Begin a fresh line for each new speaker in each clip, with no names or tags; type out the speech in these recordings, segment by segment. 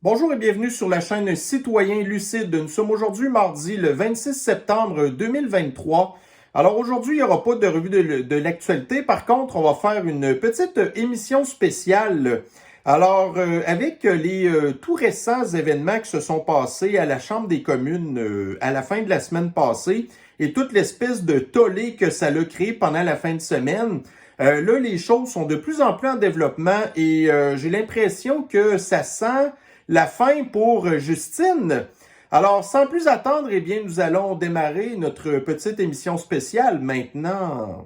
Bonjour et bienvenue sur la chaîne Citoyen Lucide. Nous sommes aujourd'hui mardi le 26 septembre 2023. Alors aujourd'hui, il n'y aura pas de revue de l'actualité. Par contre, on va faire une petite émission spéciale. Alors, avec les tout récents événements qui se sont passés à la Chambre des communes à la fin de la semaine passée et toute l'espèce de tollé que ça a créé pendant la fin de semaine, là, les choses sont de plus en plus en développement et j'ai l'impression que ça sent la fin pour Justine. Alors, sans plus attendre, eh bien, nous allons démarrer notre petite émission spéciale maintenant.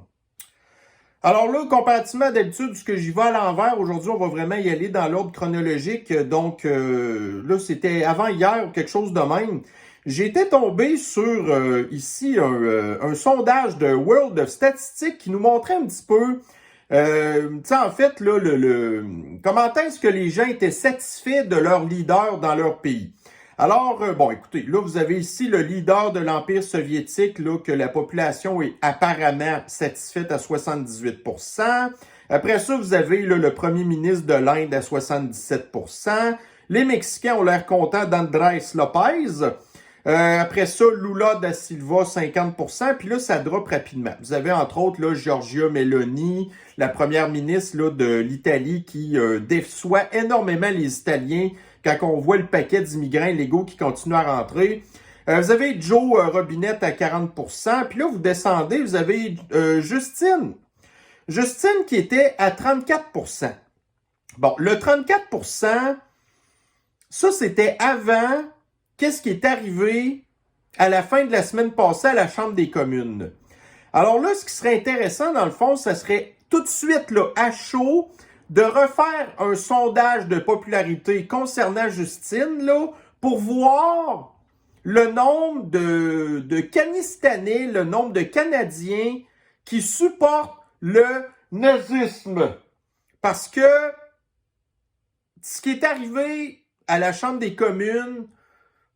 Alors là, comparativement à d'habitude, ce que j'y vais à l'envers, aujourd'hui, on va vraiment y aller dans l'ordre chronologique. Donc, là, c'était avant hier ou quelque chose de même. J'ai été tombé sur, ici, un sondage de World of Statistics qui nous montrait un petit peu en fait, là, comment est-ce que les gens étaient satisfaits de leur leader dans leur pays? Alors, bon, écoutez, là, vous avez ici le leader de l'Empire soviétique, là, que la population est apparemment satisfaite à 78%. Après ça, vous avez là, le premier ministre de l'Inde à 77%. Les Mexicains ont l'air contents d'Andrés Lopez. Après ça, Lula da Silva, 50%, puis là, ça drop rapidement. Vous avez entre autres là, Giorgia Meloni, la première ministre là, de l'Italie qui déçoit énormément les Italiens quand on voit le paquet d'immigrants illégaux qui continuent à rentrer. Vous avez Joe Robinette à 40%, puis là, vous descendez, vous avez Justine. Justine qui était à 34%. Bon, le 34%, ça, c'était avant... Qu'est-ce qui est arrivé à la fin de la semaine passée à la Chambre des communes? Alors là, ce qui serait intéressant, dans le fond, ça serait tout de suite, là, à chaud, de refaire un sondage de popularité concernant Justine, là, pour voir le nombre de Canistanais, le nombre de Canadiens qui supportent le nazisme. Parce que ce qui est arrivé à la Chambre des communes...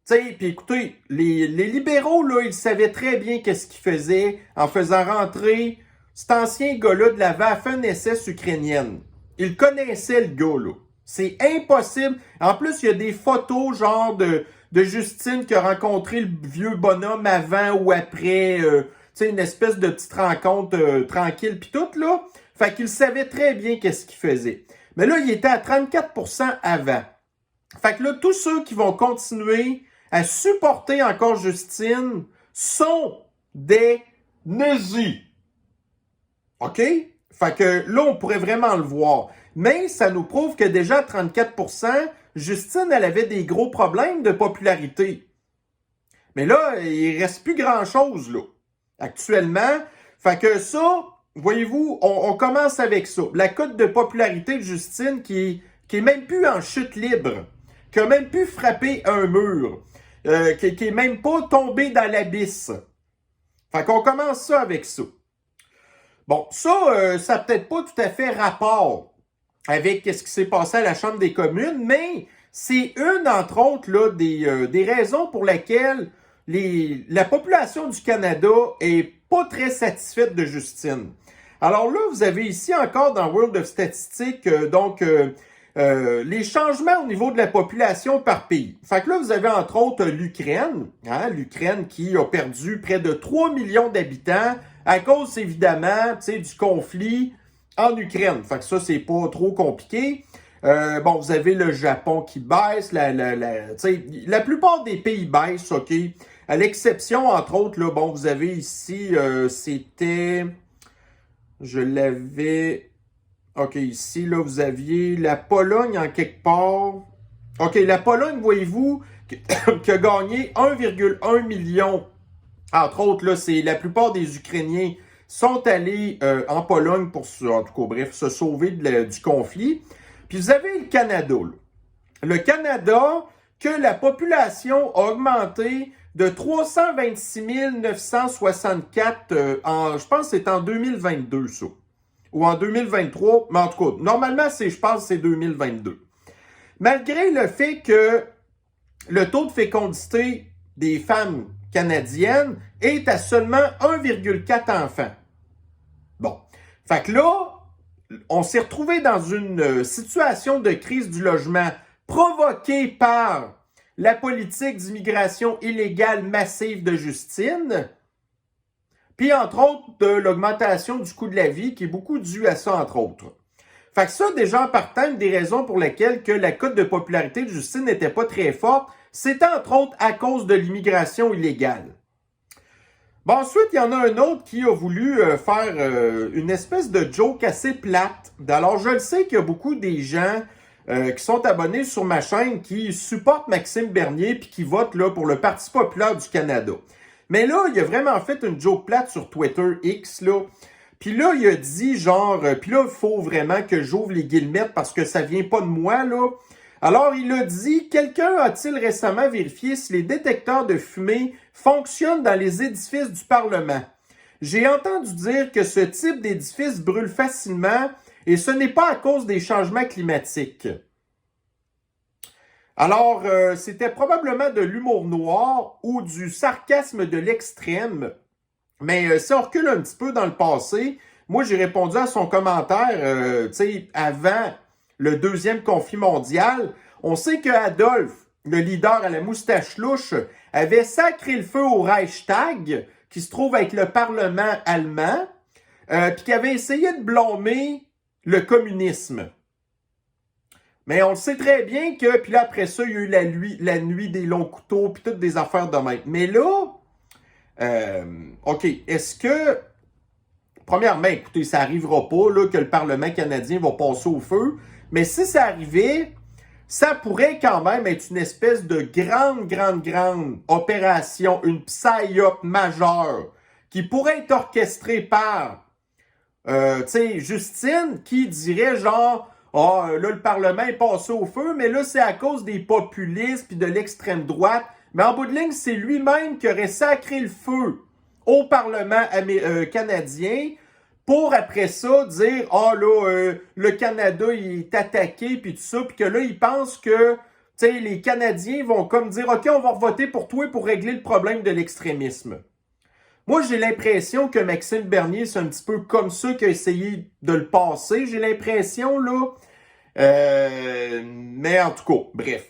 Tu sais, puis écoutez, les libéraux, là, ils savaient très bien qu'est-ce qu'ils faisaient en faisant rentrer cet ancien gars-là de la Waffen-SS ukrainienne. Ils connaissaient le gars, là. C'est impossible. En plus, il y a des photos, genre, de Justine qui a rencontré le vieux bonhomme avant ou après, tu sais, une espèce de petite rencontre tranquille, puis tout, là. Fait qu'ils savaient très bien qu'est-ce qu'ils faisaient. Mais là, il était à 34% avant. Fait que là, tous ceux qui vont continuer à supporter encore Justine sont des nazis. OK? Fait que là, on pourrait vraiment le voir. Mais ça nous prouve que déjà à 34%, Justine, elle avait des gros problèmes de popularité. Mais là, il reste plus grand-chose, là, actuellement. Fait que ça, voyez-vous, on commence avec ça. La cote de popularité de Justine qui est même plus en chute libre, qui a même pu frapper un mur, qui est même pas tombé dans l'abysse. Fait qu'on commence ça avec ça. Bon, ça, ça n'a peut-être pas tout à fait rapport avec ce qui s'est passé à la Chambre des communes, mais c'est une, entre autres, là, des raisons pour lesquelles la population du Canada est pas très satisfaite de Justine. Alors là, vous avez ici encore dans World of Statistics, les changements au niveau de la population par pays. Fait que là, vous avez entre autres l'Ukraine, hein, l'Ukraine qui a perdu près de 3 millions d'habitants à cause, évidemment, du conflit en Ukraine. Fait que ça, c'est pas trop compliqué. Bon, vous avez le Japon qui baisse, la plupart des pays baissent, OK? À l'exception, entre autres, là, bon, vous avez ici, c'était... Je l'avais... OK, ici, là, vous aviez la Pologne en quelque part. OK, la Pologne, voyez-vous, qui a gagné 1,1 million. Entre autres, là, c'est la plupart des Ukrainiens sont allés en Pologne pour, en tout cas, bref, se sauver du conflit. Puis vous avez le Canada, là. Le Canada, que la population a augmenté de 326 964 je pense que c'est en 2022, ça. Ou en 2023, mais en tout cas, normalement, je pense que c'est 2022. Malgré le fait que le taux de fécondité des femmes canadiennes est à seulement 1,4 enfants. Bon. Fait que là, on s'est retrouvé dans une situation de crise du logement provoqué par la politique d'immigration illégale massive de Justine, puis entre autres de l'augmentation du coût de la vie, qui est beaucoup due à ça, entre autres. Fait que ça, déjà en partant, une des raisons pour lesquelles que la cote de popularité de Justine n'était pas très forte, c'était entre autres à cause de l'immigration illégale. Bon, ensuite, il y en a un autre qui a voulu faire une espèce de joke assez plate. Alors, je le sais qu'il y a beaucoup des gens qui sont abonnés sur ma chaîne qui supportent Maxime Bernier puis qui votent là, pour le Parti populaire du Canada. Mais là, il a vraiment fait une joke plate sur Twitter X, là. Puis là, il a dit genre, puis là, il faut vraiment que j'ouvre les guillemets parce que ça vient pas de moi, là. Alors, il a dit, quelqu'un a-t-il récemment vérifié si les détecteurs de fumée fonctionnent dans les édifices du Parlement? J'ai entendu dire que ce type d'édifice brûle facilement et ce n'est pas à cause des changements climatiques. Alors, c'était probablement de l'humour noir ou du sarcasme de l'extrême. Mais si on recule un petit peu dans le passé, moi, j'ai répondu à son commentaire, tu sais, avant le deuxième conflit mondial. On sait que Adolphe, le leader à la moustache louche, avait sacré le feu au Reichstag, qui se trouve avec le Parlement allemand, puis qui avait essayé de blâmer le communisme. Mais on le sait très bien que, puis là, après ça, il y a eu la nuit des longs couteaux, puis toutes des affaires de même. Mais là, OK, est-ce que, premièrement, écoutez, ça n'arrivera pas là, que le Parlement canadien va passer au feu, mais si ça arrivait, ça pourrait quand même être une espèce de grande opération, une psyop majeure, qui pourrait être orchestrée par, tu sais, Justine, qui dirait genre, ah, là, le Parlement est passé au feu, mais là, c'est à cause des populistes puis de l'extrême droite. Mais en bout de ligne, c'est lui-même qui aurait sacré le feu au Parlement canadien pour après ça dire « Ah là, le Canada il est attaqué » puis tout ça, puis que là, il pense que les Canadiens vont comme dire « OK, on va voter pour toi pour régler le problème de l'extrémisme ». Moi, j'ai l'impression que Maxime Bernier, c'est un petit peu comme ça qu'il a essayé de le passer. J'ai l'impression, là. Mais en tout cas, bref.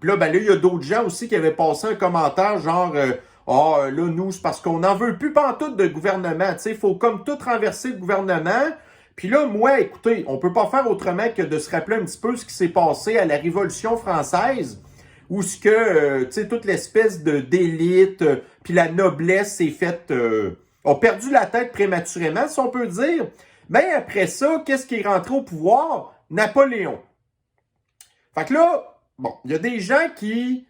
Puis là, il y a d'autres gens aussi qui avaient passé un commentaire genre là, nous, c'est parce qu'on n'en veut plus pantoute de gouvernement. Tu sais, il faut comme tout renverser le gouvernement. Puis là, moi, écoutez, on peut pas faire autrement que de se rappeler un petit peu ce qui s'est passé à la Révolution française, où ce que, tu sais, toute l'espèce d'élite, puis la noblesse s'est faite, ont perdu la tête prématurément, si on peut dire. Mais après ça, qu'est-ce qui est rentré au pouvoir? Napoléon. Fait que là, bon, il y a des gens qui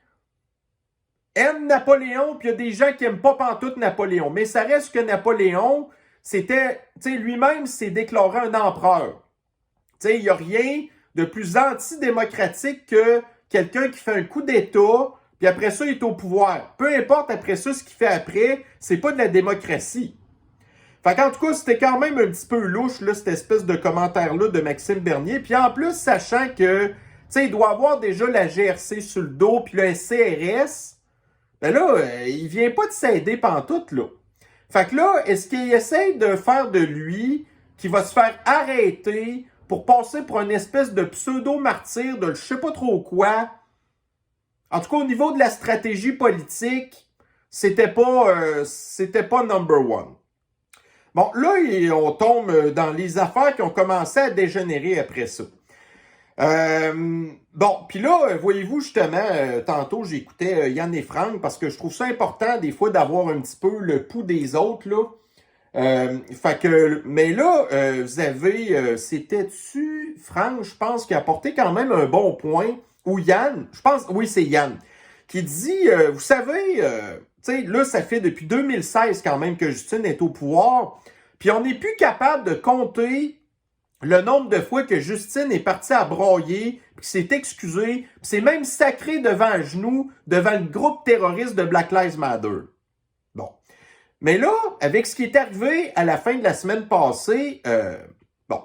aiment Napoléon, puis il y a des gens qui n'aiment pas pantoute Napoléon. Mais ça reste que Napoléon, c'était, tu sais, lui-même s'est déclaré un empereur. Tu sais, il n'y a rien de plus antidémocratique que quelqu'un qui fait un coup d'État, puis après ça, il est au pouvoir. Peu importe après ça, ce qu'il fait après, c'est pas de la démocratie. Fait qu'en tout cas, c'était quand même un petit peu louche, là, cette espèce de commentaire-là de Maxime Bernier. Puis en plus, sachant que, tu sais, il doit avoir déjà la GRC sur le dos, puis le CRS, ben là, il vient pas de s'aider pantoute, là. Fait que là, est-ce qu'il essaie de faire de lui, qui va se faire arrêter pour passer pour une espèce de pseudo-martyr de je sais pas trop quoi? En tout cas, au niveau de la stratégie politique, c'était pas number one. Bon, là, on tombe dans les affaires qui ont commencé à dégénérer après ça. Bon, puis là, voyez-vous, justement, tantôt, j'écoutais Yann et Franck parce que je trouve ça important, des fois, d'avoir un petit peu le pouls des autres, là. Fait que, mais là, vous avez, c'était-tu Franck, je pense, qui a apporté quand même un bon point, ou Yann, je pense, oui, c'est Yann, qui dit, vous savez, tu sais, là, ça fait depuis 2016 quand même que Justine est au pouvoir, puis on n'est plus capable de compter le nombre de fois que Justine est partie à broyer, puis s'est excusée, puis s'est même sacré devant un genou, devant le groupe terroriste de Black Lives Matter. Bon. Mais là, avec ce qui est arrivé à la fin de la semaine passée, bon,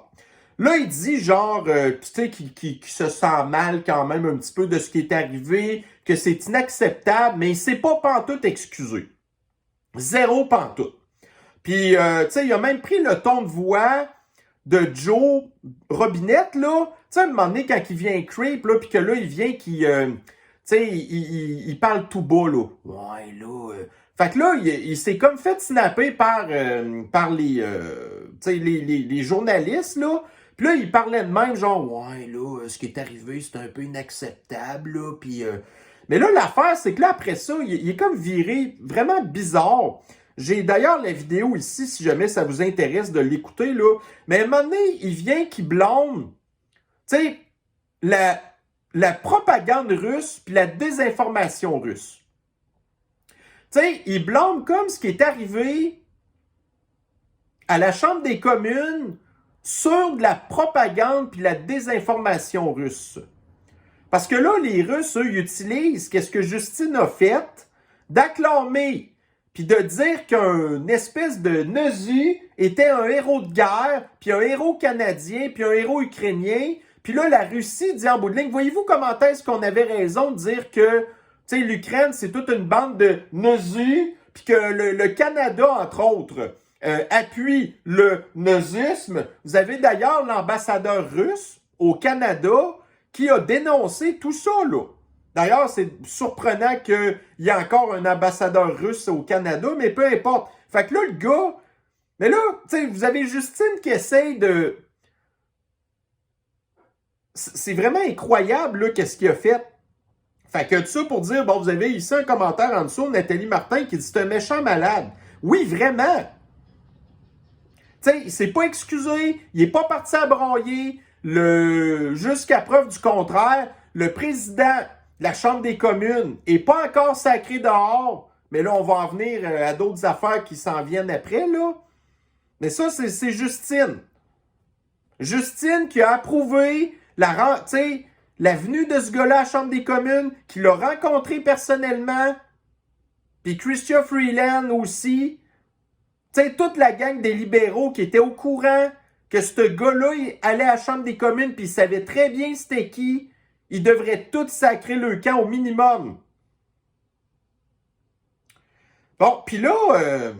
là, il dit genre, tu sais, qui se sent mal quand même un petit peu de ce qui est arrivé, que c'est inacceptable, mais il s'est pas pantoute excusé. Zéro pantoute. Puis, tu sais, il a même pris le ton de voix de Joe Robinette, là, tu sais, à un moment donné, quand il vient creep, là, puis que là, il vient tu sais, il parle tout bas, là. Ouais, là... Fait que là, il s'est comme fait snapper par tu sais, les journalistes, là. Puis là, il parlait de même, genre, ouais, là, ce qui est arrivé, c'est un peu inacceptable, là, puis... Mais là, l'affaire, c'est que là, après ça, il est comme viré vraiment bizarre. J'ai d'ailleurs la vidéo ici, si jamais ça vous intéresse de l'écouter, là. Mais à un moment donné, il vient qui blâme, tu sais, la propagande russe puis la désinformation russe. Tu sais, il blâme comme ce qui est arrivé à la Chambre des communes sur de la propagande puis la désinformation russe. Parce que là, les Russes, eux, ils utilisent qu'est-ce que Justine a fait, d'acclamer puis de dire qu'un espèce de nazi était un héros de guerre, puis un héros canadien, puis un héros ukrainien. Puis là, la Russie dit en bout de ligne, voyez-vous comment est-ce qu'on avait raison de dire que, tu sais, l'Ukraine, c'est toute une bande de nazis, puis que le Canada, entre autres, appuie le nazisme. Vous avez d'ailleurs l'ambassadeur russe au Canada qui a dénoncé tout ça, là. D'ailleurs, c'est surprenant qu'il y ait encore un ambassadeur russe au Canada, mais peu importe. Fait que là, le gars... Mais là, tu sais, vous avez Justine qui essaye de... C'est vraiment incroyable, là, qu'est-ce qu'il a fait. Fait que tout ça pour dire, bon, vous avez ici un commentaire en dessous, Nathalie Martin, qui dit « C'est un méchant malade ». Oui, vraiment. Tu sais, il s'est pas excusé, il est pas parti à broyer. Jusqu'à preuve du contraire, le président de la Chambre des communes est pas encore sacré dehors, mais là, on va en venir à d'autres affaires qui s'en viennent après, là. Mais ça, c'est Justine. Justine qui a approuvé la venue de ce gars-là à la Chambre des communes, qui l'a rencontré personnellement, puis Chrystia Freeland aussi. Tu sais, toute la gang des libéraux qui étaient au courant que ce gars-là allait à la Chambre des communes puis il savait très bien c'était qui, ils devraient tous sacrer le camp au minimum. Bon, puis là,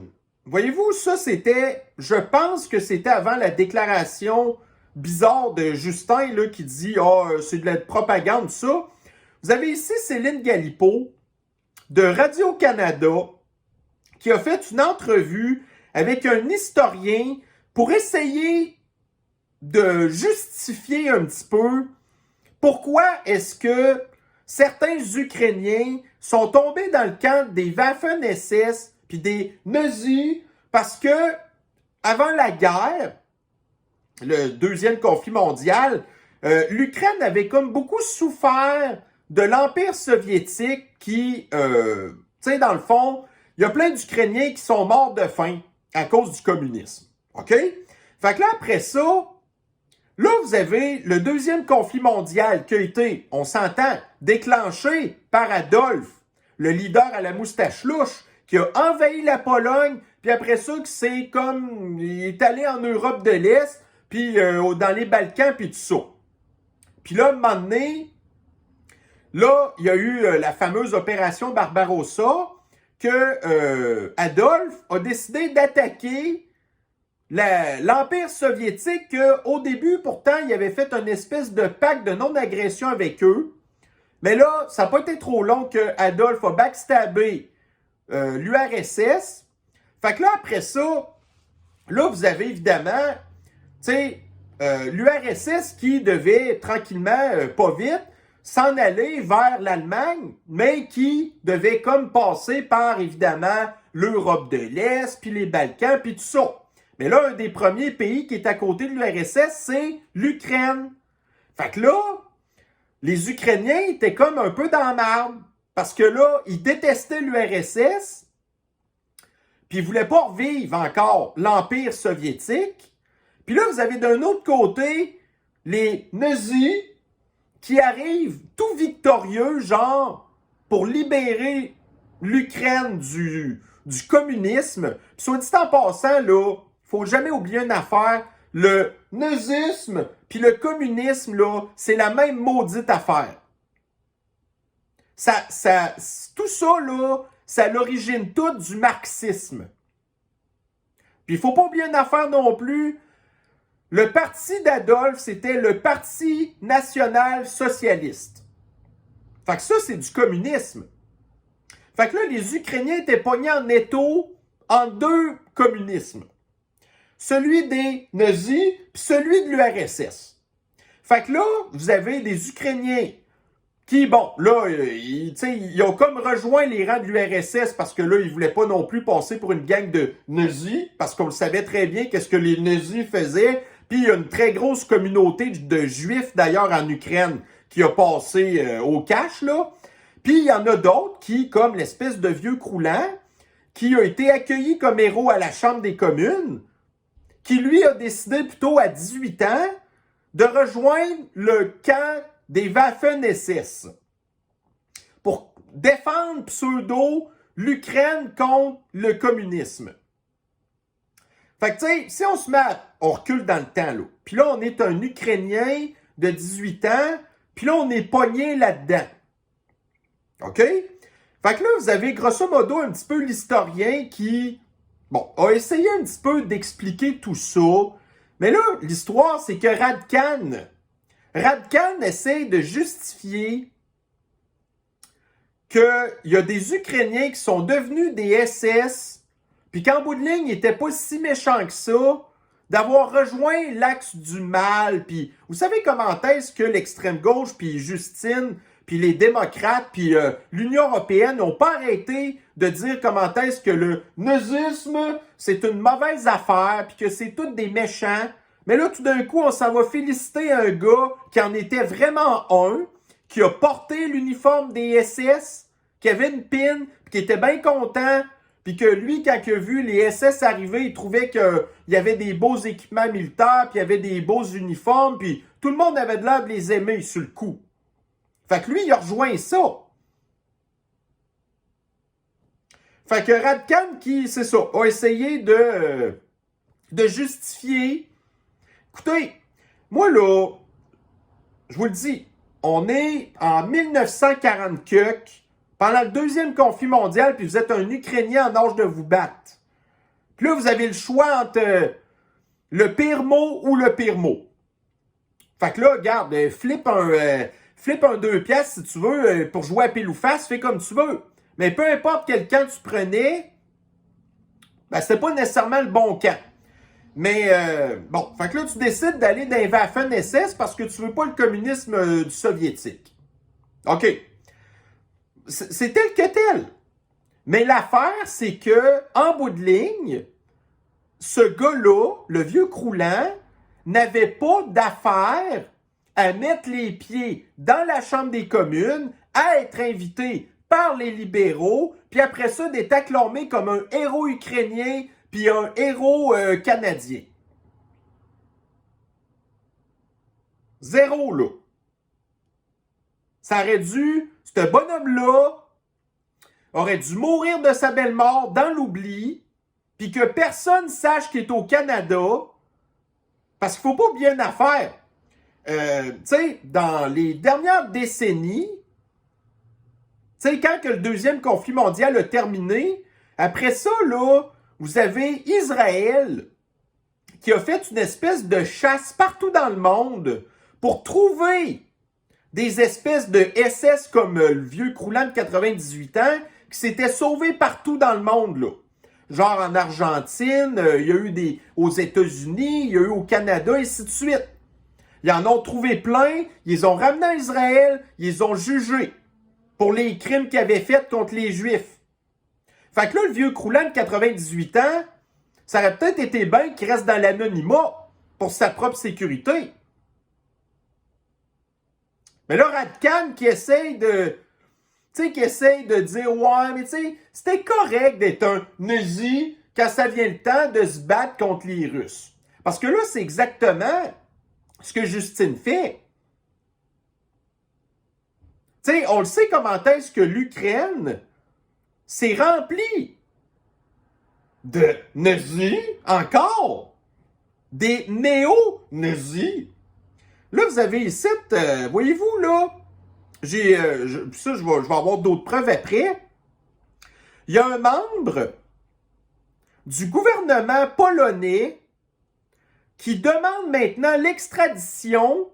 voyez-vous, ça c'était, je pense que c'était avant la déclaration bizarre de Justin là, qui dit « Ah, c'est de la propagande, ça ». Vous avez ici Céline Galipeau de Radio-Canada qui a fait une entrevue avec un historien pour essayer de justifier un petit peu pourquoi est-ce que certains Ukrainiens sont tombés dans le camp des Waffen-SS puis des nazis parce que avant la guerre, le deuxième conflit mondial, l'Ukraine avait comme beaucoup souffert de l'Empire soviétique qui, tu sais, dans le fond, il y a plein d'Ukrainiens qui sont morts de faim à cause du communisme. OK? Fait que là, après ça, là, vous avez le deuxième conflit mondial qui a été, on s'entend, déclenché par Adolphe, le leader à la moustache louche, qui a envahi la Pologne, puis après ça, il est allé en Europe de l'Est, puis dans les Balkans, puis tout ça. Puis là, à un moment donné, là, il y a eu la fameuse opération Barbarossa, que Adolphe a décidé d'attaquer l'Empire soviétique. Au début, pourtant, il avait fait une espèce de pacte de non-agression avec eux. Mais là, ça n'a pas été trop long que Adolphe a backstabé l'URSS. Fait que là, après ça, là, vous avez évidemment, tu sais, l'URSS qui devait tranquillement, pas vite, s'en aller vers l'Allemagne, mais qui devait comme passer par, évidemment, l'Europe de l'Est, puis les Balkans, puis tout ça. Mais là, un des premiers pays qui est à côté de l'URSS, c'est l'Ukraine. Fait que là, les Ukrainiens étaient comme un peu dans la merde, parce que là, ils détestaient l'URSS, puis ils voulaient pas revivre encore l'Empire soviétique. Puis là, vous avez d'un autre côté les nazis qui arrivent tout victorieux, genre, pour libérer l'Ukraine du communisme. Puis soit dit en passant, là, faut jamais oublier une affaire, le nazisme puis le communisme, là, c'est la même maudite affaire. Tout ça, là, c'est à l'origine toute du marxisme. Puis il faut pas oublier une affaire non plus, Le parti d'Adolphe, c'était le Parti national-socialiste. Fait que ça, c'est du communisme. Fait que là, les Ukrainiens étaient pognés en étau en deux communismes. Celui des nazis, puis celui de l'URSS. Fait que là, vous avez des Ukrainiens qui, bon, là, ils ont comme rejoint les rangs de l'URSS parce que là, ils voulaient pas non plus passer pour une gang de nazis, parce qu'on le savait très bien qu'est-ce que les nazis faisaient. Puis il y a une très grosse communauté de juifs, d'ailleurs, en Ukraine, qui a passé au cash, là. Puis il y en a d'autres qui, comme l'espèce de vieux croulant, qui a été accueilli comme héros à la Chambre des communes, qui, lui, a décidé plutôt à 18 ans de rejoindre le camp des Waffen-SS pour défendre pseudo l'Ukraine contre le communisme. Fait que, tu sais, si on se met on recule dans le temps, là. Puis là, on est un Ukrainien de 18 ans, puis là, on est pogné là-dedans. OK? Fait que là, vous avez grosso modo un petit peu l'historien qui, bon, a essayé un petit peu d'expliquer tout ça. Mais là, l'histoire, c'est que Radkan essaie de justifier qu'il y a des Ukrainiens qui sont devenus des SS, puis qu'en bout de ligne, ils n'étaient pas si méchants que ça, d'avoir rejoint l'axe du mal. Puis vous savez comment est-ce que l'extrême gauche, puis Justine, puis les démocrates, puis l'Union européenne n'ont pas arrêté de dire comment est-ce que le nazisme, c'est une mauvaise affaire, puis que c'est tous des méchants. Mais là, tout d'un coup, on s'en va féliciter un gars qui en était vraiment un, qui a porté l'uniforme des SS, qui avait une pin, puis qui était bien content, puis que lui, quand il a vu les SS arriver, il trouvait qu'il y avait des beaux équipements militaires, puis il y avait des beaux uniformes, puis tout le monde avait de l'air de les aimer sur le coup. Fait que lui, il a rejoint ça. Fait que Radkan, qui, c'est ça, a essayé de justifier. Écoutez, moi là, je vous le dis, on est en 1940 pendant le deuxième conflit mondial, puis vous êtes un Ukrainien en âge de vous battre. Puis là, vous avez le choix entre le pire mot ou le pire mot. Fait que là, regarde, flippe un 2 piastres si tu veux, pour jouer à pile ou face, fais comme tu veux. Mais peu importe quel camp tu prenais, ben c'était pas nécessairement le bon camp. Mais bon, fait que là, tu décides d'aller dans les Waffen-SS parce que tu veux pas le communisme du soviétique. OK. C'est tel que tel. Mais l'affaire, c'est que, en bout de ligne, ce gars-là, le vieux croulant, n'avait pas d'affaire à mettre les pieds dans la Chambre des communes, à être invité par les libéraux, puis après ça, d'être acclamé comme un héros ukrainien, puis un héros canadien. Zéro, là. Ça aurait dû, ce bonhomme-là, aurait dû mourir de sa belle mort dans l'oubli, puis que personne sache qu'il est au Canada, parce qu'il ne faut pas oublier une affaire. Tu sais, dans les dernières décennies, tu sais, quand que le deuxième conflit mondial a terminé, après ça, là, vous avez Israël qui a fait une espèce de chasse partout dans le monde pour trouver des espèces de SS comme le vieux croulant de 98 ans qui s'étaient sauvés partout dans le monde, là. Genre en Argentine, il y a eu aux États-Unis, il y a eu au Canada, et ainsi de suite. Ils en ont trouvé plein, ils les ont ramenés à Israël, ils les ont jugés pour les crimes qu'ils avaient faits contre les Juifs. Fait que là, le vieux croulant de 98 ans, ça aurait peut-être été bien qu'il reste dans l'anonymat pour sa propre sécurité. Mais là, Radkan qui essaye de... Tu sais, qui essaye de dire, ouais, mais tu sais, c'était correct d'être un nazi quand ça vient le temps de se battre contre les Russes. Parce que là, c'est exactement ce que Justine fait. Tu sais, on le sait comment est-ce que l'Ukraine s'est remplie de nazis, encore, des néo-nazis. Là, vous avez ici, voyez-vous, là, ça, je vais avoir d'autres preuves après. Il y a un membre du gouvernement polonais qui demande maintenant l'extradition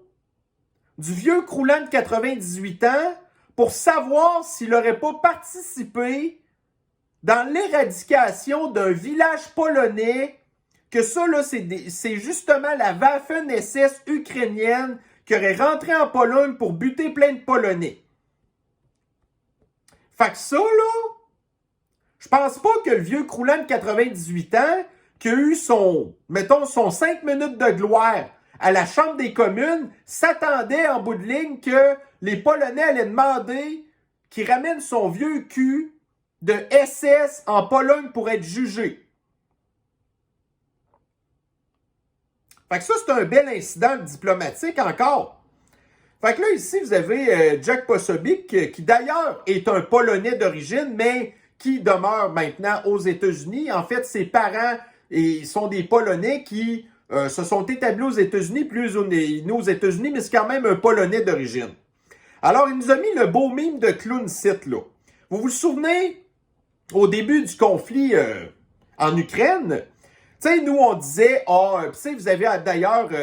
du vieux croulant de 98 ans pour savoir s'il n'aurait pas participé dans l'éradication d'un village polonais, que ça, là, c'est justement la Waffen-SS ukrainienne qui aurait rentré en Pologne pour buter plein de Polonais. Fait que ça, là, je pense pas que le vieux croulant de 98 ans, qui a eu son 5 minutes de gloire à la Chambre des communes, s'attendait en bout de ligne que les Polonais allaient demander qu'il ramène son vieux cul de SS en Pologne pour être jugé. Fait que ça, c'est un bel incident diplomatique encore. Fait que là, ici, vous avez Jack Posobiec, qui d'ailleurs est un Polonais d'origine, mais qui demeure maintenant aux États-Unis. En fait, ses parents sont des Polonais qui se sont établis aux États-Unis, plus nés aux États-Unis, mais c'est quand même un Polonais d'origine. Alors, il nous a mis le beau mime de clown site, là. Vous vous souvenez, au début du conflit en Ukraine, tu sais, nous, on disait, tu sais, vous avez d'ailleurs, tu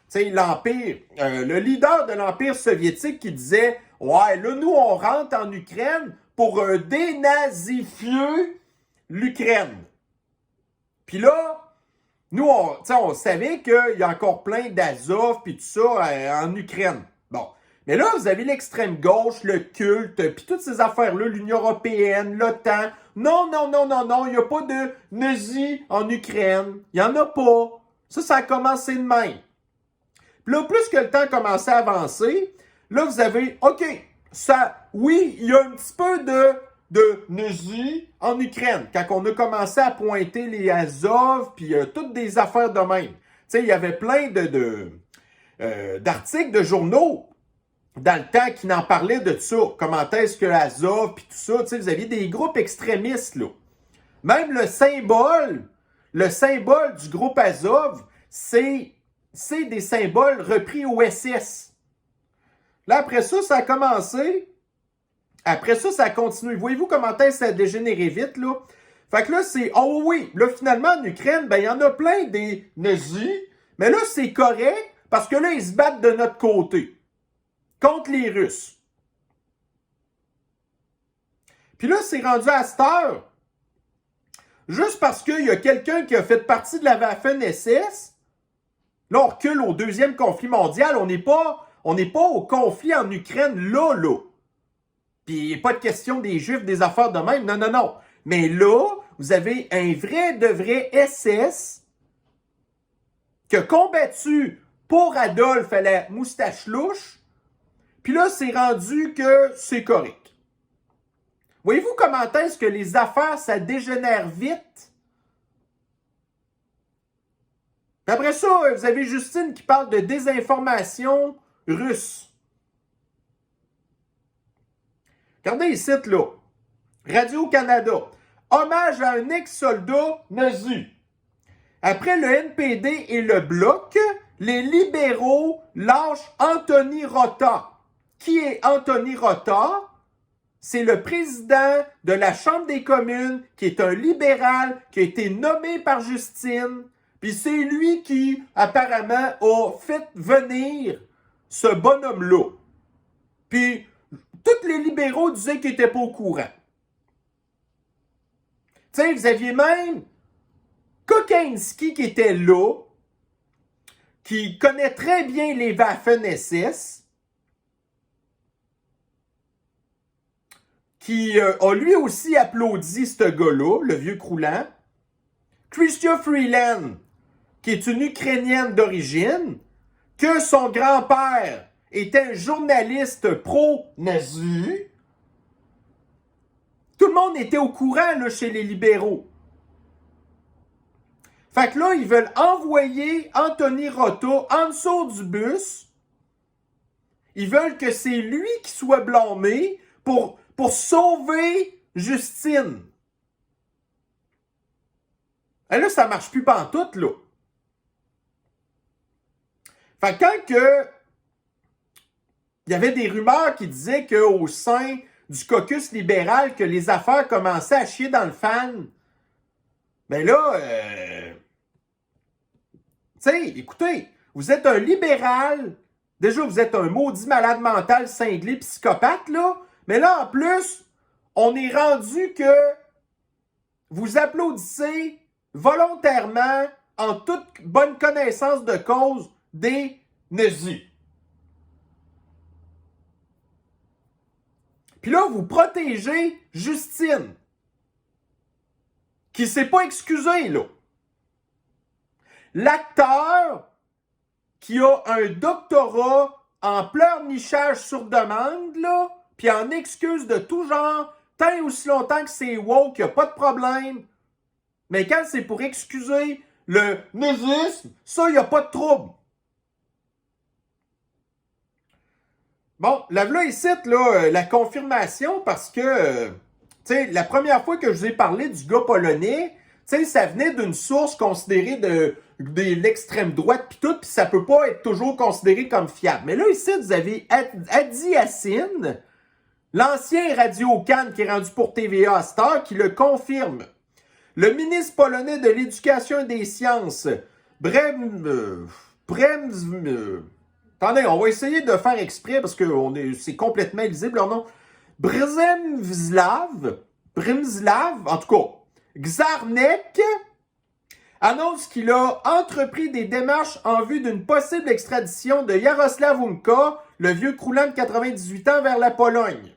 sais, l'Empire, le leader de l'Empire soviétique qui disait, ouais, là, nous, on rentre en Ukraine pour dénazifier l'Ukraine. Puis là, nous, on savait qu'il y a encore plein d'Azov puis tout ça en Ukraine. Bon. Mais là, vous avez l'extrême gauche, le culte, puis toutes ces affaires-là, l'Union européenne, l'OTAN. Non, il n'y a pas de nazis en Ukraine. Il n'y en a pas. Ça a commencé de même. Puis là, plus que le temps a commencé à avancer, là, vous avez, OK, oui, il y a un petit peu de nazis en Ukraine. Quand on a commencé à pointer les Azov, puis toutes des affaires de même. Tu sais, il y avait plein d'articles de journaux dans le temps qui n'en parlaient de ça. Comment est-ce que Azov, puis tout ça, tu sais, vous aviez des groupes extrémistes, là. Même le symbole du groupe Azov, c'est des symboles repris au SS. Là, après ça, ça a commencé. Après ça, ça a continué. Voyez-vous comment est-ce que ça a dégénéré vite, là? Fait que là, c'est, oh oui, là, finalement, en Ukraine, ben, il y en a plein des nazis, mais là, c'est correct, parce que là, ils se battent de notre côté. Contre les Russes. Puis là, c'est rendu à cette heure. Juste parce qu'il y a quelqu'un qui a fait partie de la Waffen-SS, là, on recule au deuxième conflit mondial. On n'est pas au conflit en Ukraine, là. Puis il n'est pas de question des Juifs, des affaires de même. Non. Mais là, vous avez un vrai de vrai SS qui a combattu pour Adolphe à la moustache louche. Puis là, c'est rendu que c'est correct. Voyez-vous comment est-ce que les affaires, ça dégénère vite? Puis après ça, vous avez Justine qui parle de désinformation russe. Regardez ici, là. Radio-Canada. Hommage à un ex-soldat nazi. Après le NPD et le Bloc, les libéraux lâchent Anthony Rota. Qui est Anthony Rota? C'est le président de la Chambre des communes, qui est un libéral, qui a été nommé par Justine. Puis c'est lui qui, apparemment, a fait venir ce bonhomme-là. Puis tous les libéraux disaient qu'ils n'étaient pas au courant. Tu sais, vous aviez même Kokinski qui était là, qui connaît très bien les Waffen-SS, qui a lui aussi applaudi ce gars-là, le vieux croulant. Chrystia Freeland, qui est une Ukrainienne d'origine, que son grand-père était un journaliste pro-nazi. Tout le monde était au courant là, chez les libéraux. Fait que là, ils veulent envoyer Anthony Rota en dessous du bus. Ils veulent que c'est lui qui soit blâmé pour sauver Justine. Et là, ça marche plus pantoute, là. Fait que quand il y avait des rumeurs qui disaient qu'au sein du caucus libéral, que les affaires commençaient à chier dans le fan, ben là, sais, écoutez, vous êtes un libéral. Déjà, vous êtes un maudit malade mental, cinglé, psychopathe, là. Mais là, en plus, on est rendu que vous applaudissez volontairement, en toute bonne connaissance de cause, des nazis. Puis là, vous protégez Justine, qui s'est pas excusée, là. L'acteur qui a un doctorat en pleurnichage sur demande, là, puis en excuse de tout genre, tant et aussi longtemps que c'est woke, il n'y a pas de problème. Mais quand c'est pour excuser le nazisme, ça, il n'y a pas de trouble. Bon, là ici, là, la confirmation, parce que, tu sais, la première fois que je vous ai parlé du gars polonais, tu sais, ça venait d'une source considérée de l'extrême droite pis tout, pis ça peut pas être toujours considéré comme fiable. Mais là, ici, vous avez Adi Yassin, l'ancien Radio-Can qui est rendu pour TVA à Star, qui le confirme. Le ministre polonais de l'Éducation et des Sciences, attendez, on va essayer de faire exprès parce que c'est complètement illisible leur nom. Brzymslaw, en tout cas, Czarnek, annonce qu'il a entrepris des démarches en vue d'une possible extradition de Jaroslaw Unka, le vieux croulant de 98 ans, vers la Pologne.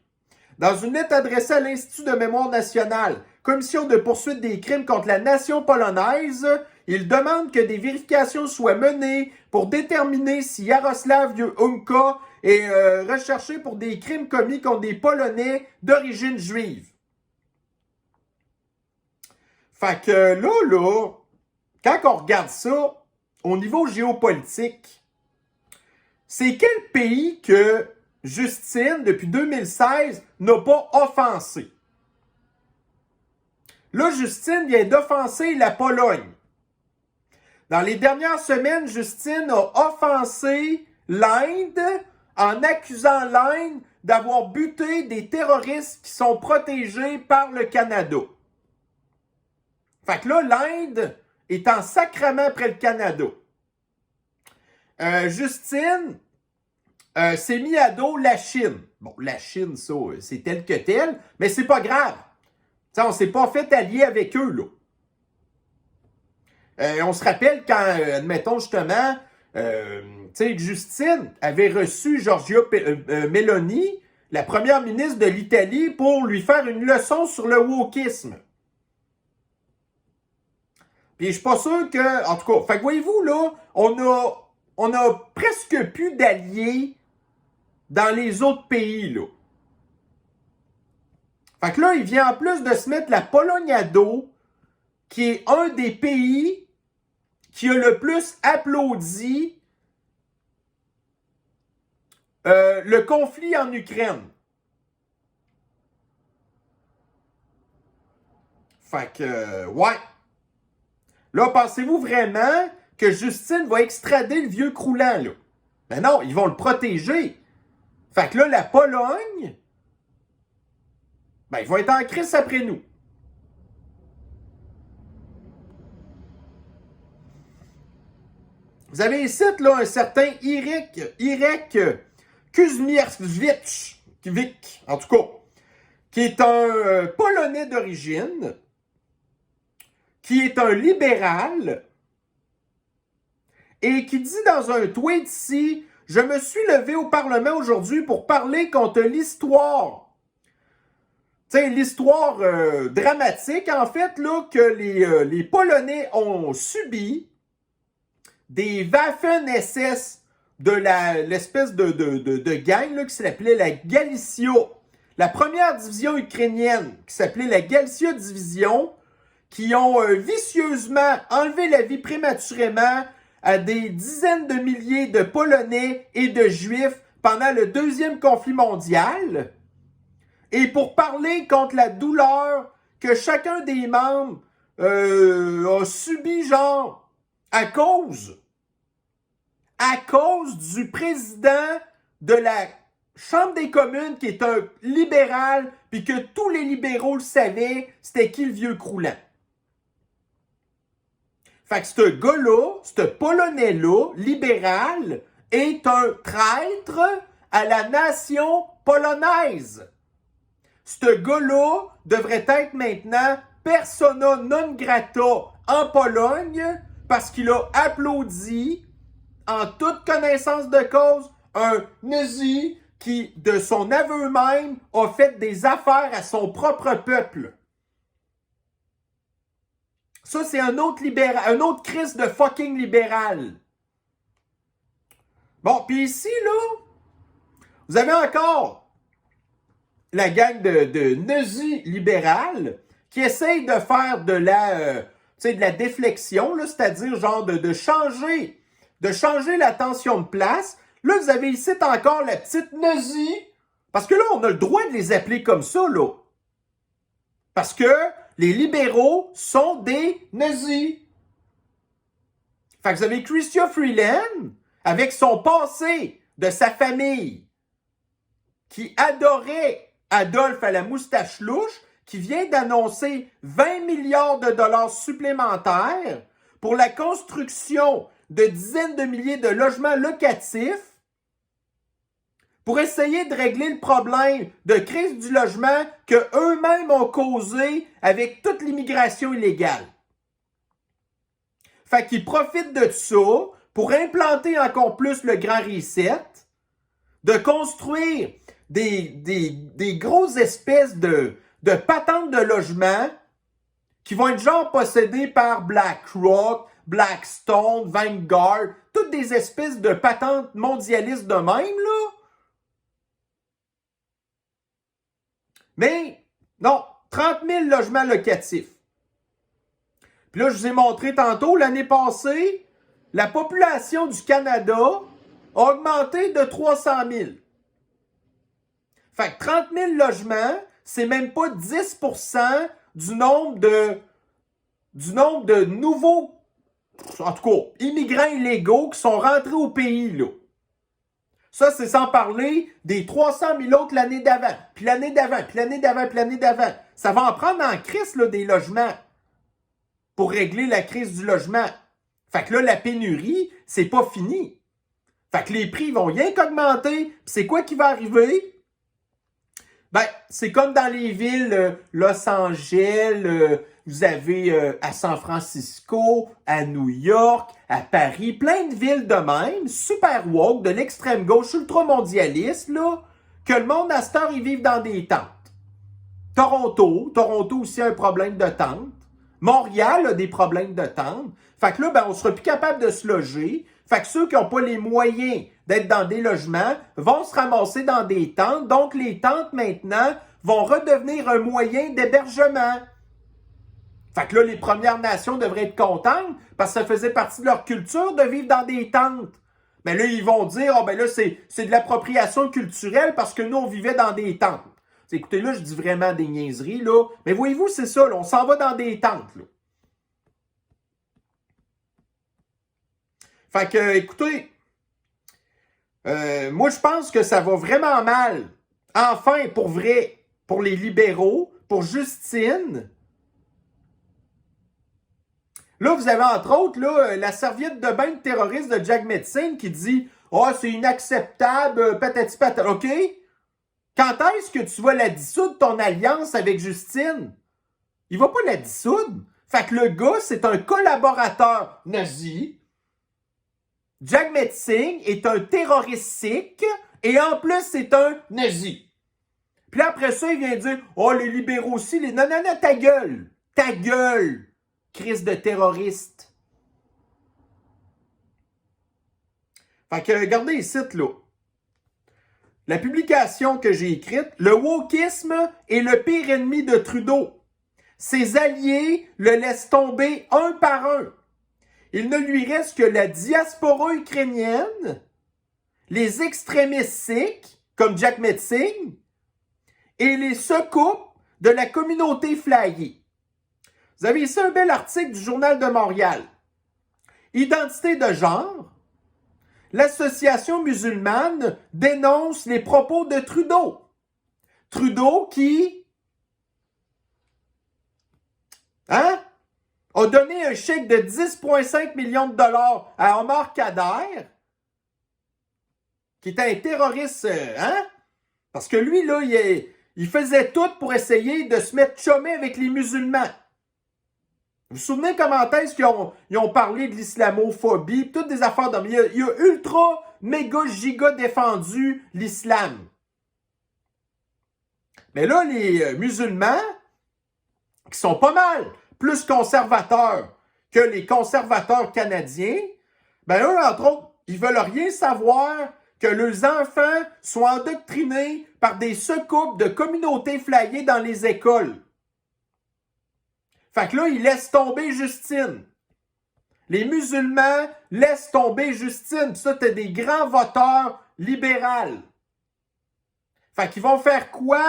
Dans une lettre adressée à l'Institut de mémoire nationale, commission de poursuite des crimes contre la nation polonaise, il demande que des vérifications soient menées pour déterminer si Jaroslaw Unka est recherché pour des crimes commis contre des Polonais d'origine juive. Fait que là, quand on regarde ça, au niveau géopolitique, c'est quel pays que Justine, depuis 2016, n'a pas offensé? Là, Justine vient d'offenser la Pologne. Dans les dernières semaines, Justine a offensé l'Inde en accusant l'Inde d'avoir buté des terroristes qui sont protégés par le Canada. Fait que là, l'Inde est en sacrement après le Canada. Justine s'est mis à dos la Chine. Bon, la Chine, ça, c'est tel que tel, mais c'est pas grave. T'sais, on s'est pas fait allier avec eux, là. On se rappelle quand, admettons justement, Justine avait reçu Giorgia Meloni, la première ministre de l'Italie, pour lui faire une leçon sur le wokisme. Puis je suis pas sûr que, en tout cas, fait que voyez-vous, là, on a presque plus d'alliés dans les autres pays, là. Fait que là, il vient en plus de se mettre la Pologne à dos, qui est un des pays qui a le plus applaudi le conflit en Ukraine. Fait que, ouais. Là, pensez-vous vraiment que Justine va extrader le vieux croulant, là? Ben non, ils vont le protéger. Fait que là, la Pologne, ben, ils vont être en crise après nous. Vous avez ici, là, un certain Irek Kuzmiewicz, en tout cas, qui est un Polonais d'origine, qui est un libéral, et qui dit dans un tweet ici, « Je me suis levé au Parlement aujourd'hui pour parler contre l'histoire. » Tu sais, l'histoire dramatique, en fait, là, que les Polonais ont subi des Waffen-SS de l'espèce de gang là, qui s'appelait la Galicia. La première division ukrainienne, qui s'appelait la Galicia Division, qui ont vicieusement enlevé la vie prématurément à des dizaines de milliers de Polonais et de Juifs pendant le deuxième conflit mondial. Et pour parler contre la douleur que chacun des membres a subi, genre, à cause du président de la Chambre des communes, qui est un libéral, puis que tous les libéraux le savaient, c'était qui le vieux croulant. Fait que ce gars-là, ce Polonais-là, libéral, est un traître à la nation polonaise. Ce gars-là devrait être maintenant persona non grata en Pologne parce qu'il a applaudi, en toute connaissance de cause, un nazi qui, de son aveu même, a fait des affaires à son propre peuple. Ça, c'est un autre Christ de fucking libéral. Bon, puis ici, là, vous avez encore la gang de nazis libérales qui essayent de faire de la déflexion, là, c'est-à-dire genre de changer la tension de place. Là, vous avez ici encore la petite nazie, parce que là, on a le droit de les appeler comme ça, là. Parce que les libéraux sont des nazis. Fait que vous avez Chrystia Freeland, avec son passé de sa famille, qui adorait Adolphe à la moustache louche, qui vient d'annoncer 20 milliards de dollars supplémentaires pour la construction de dizaines de milliers de logements locatifs pour essayer de régler le problème de crise du logement qu'eux-mêmes ont causé avec toute l'immigration illégale. Fait qu'ils profitent de ça pour implanter encore plus le grand reset, de construire des grosses espèces de patentes de logement qui vont être genre possédées par BlackRock, Blackstone, Vanguard, toutes des espèces de patentes mondialistes de même, là. Mais, non, 30 000 logements locatifs. Puis là, je vous ai montré tantôt, l'année passée, la population du Canada a augmenté de 300 000. Fait que 30 000 logements, c'est même pas 10% du nombre de nouveaux, en tout cas, immigrants illégaux qui sont rentrés au pays, là. Ça, c'est sans parler des 300 000 autres l'année d'avant, puis l'année d'avant, puis l'année d'avant, puis l'année d'avant. Ça va en prendre en crise, là, des logements pour régler la crise du logement. Fait que là, la pénurie, c'est pas fini. Fait que les prix vont rien qu'augmenter. Puis c'est quoi qui va arriver? Ben, c'est comme dans les villes Los Angeles, vous avez à San Francisco, à New York, à Paris, plein de villes de même, super woke, de l'extrême gauche, ultra-mondialiste, là, que le monde à cette heure, ils vivent dans des tentes. Toronto aussi a un problème de tente. Montréal a des problèmes de tente. Fait que là, ben, on sera plus capable de se loger. Fait que ceux qui n'ont pas les moyens d'être dans des logements vont se ramasser dans des tentes. Donc, les tentes, maintenant, vont redevenir un moyen d'hébergement. Fait que là, les Premières Nations devraient être contentes parce que ça faisait partie de leur culture de vivre dans des tentes. Mais là, ils vont dire, oh, ben là, c'est de l'appropriation culturelle parce que nous, on vivait dans des tentes. Écoutez, là, je dis vraiment des niaiseries, là. Mais voyez-vous, c'est ça, là, on s'en va dans des tentes, là. Fait que, écoutez, moi, je pense que ça va vraiment mal. Enfin, pour vrai, pour les libéraux, pour Justine. Là, vous avez entre autres là, la serviette de bain de terroriste de Jack Metzing qui dit « Ah, oh, c'est inacceptable, patati patata. » OK? Quand est-ce que tu vas la dissoudre, ton alliance avec Justine? Il va pas la dissoudre. Fait que le gars, c'est un collaborateur nazi. Jack Metzing est un terroriste sikh et en plus, c'est un nazi. Puis là, après ça, il vient dire « Oh, les libéraux aussi, les... » Non, non, non, ta gueule! Ta gueule! Crise de terroriste. Fait que, regardez ici, là. La publication que j'ai écrite, le wokisme est le pire ennemi de Trudeau. Ses alliés le laissent tomber un par un. Il ne lui reste que la diaspora ukrainienne, les extrémistes sikhs, comme Jack Metzing, et les secoupes de la communauté flyée. Vous avez ici un bel article du Journal de Montréal. Identité de genre. L'Association musulmane dénonce les propos de Trudeau. Trudeau qui... Hein? a donné un chèque de 10,5 millions de dollars à Omar Kader, qui était un terroriste, hein? Parce que lui, là, il faisait tout pour essayer de se mettre chômé avec les musulmans. Vous vous souvenez comment est-ce qu'ils ont parlé de l'islamophobie, toutes des affaires d'hommes. Il a ultra, méga, giga défendu l'islam. Mais là, les musulmans, qui sont pas mal plus conservateurs que les conservateurs canadiens, ben eux, entre autres, ils veulent rien savoir que leurs enfants soient endoctrinés par des secoupes de communautés flyées dans les écoles. Fait que là, ils laissent tomber Justine. Les musulmans laissent tomber Justine. Puis ça, t'as des grands voteurs libéraux. Fait qu'ils vont faire quoi,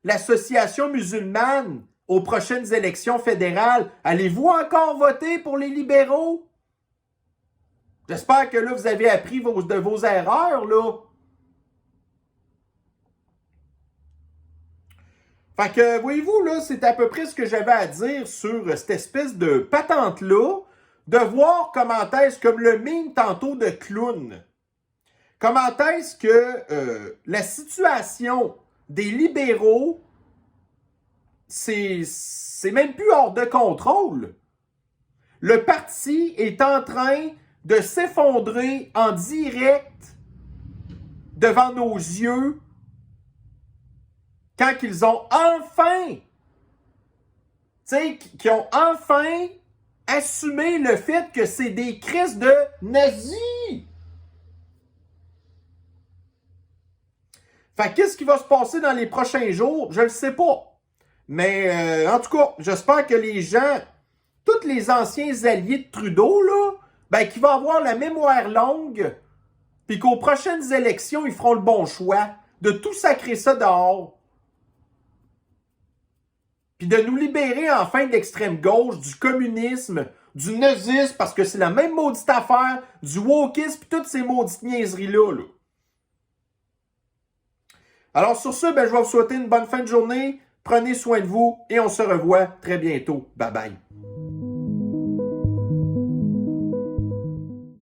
l'association musulmane, aux prochaines élections fédérales? Allez-vous encore voter pour les libéraux? J'espère que là, vous avez appris de vos erreurs, là. Fait que, voyez-vous, là, c'est à peu près ce que j'avais à dire sur cette espèce de patente-là, de voir comment est-ce, comme le mime tantôt de clown, comment est-ce que la situation des libéraux, c'est même plus hors de contrôle. Le parti est en train de s'effondrer en direct devant nos yeux quand ils ont enfin, tu sais, qui ont enfin assumé le fait que c'est des crises de nazis. Fait qu'est-ce qui va se passer dans les prochains jours? Je ne le sais pas. Mais en tout cas, j'espère que les gens, tous les anciens alliés de Trudeau, là, ben, qui vont avoir la mémoire longue, puis qu'aux prochaines élections, ils feront le bon choix de tout sacrer ça dehors. Puis de nous libérer enfin de l'extrême gauche, du communisme, du nazisme, parce que c'est la même maudite affaire, du wokisme, puis toutes ces maudites niaiseries-là. Là. Alors sur ce, ben, je vais vous souhaiter une bonne fin de journée. Prenez soin de vous et on se revoit très bientôt. Bye bye.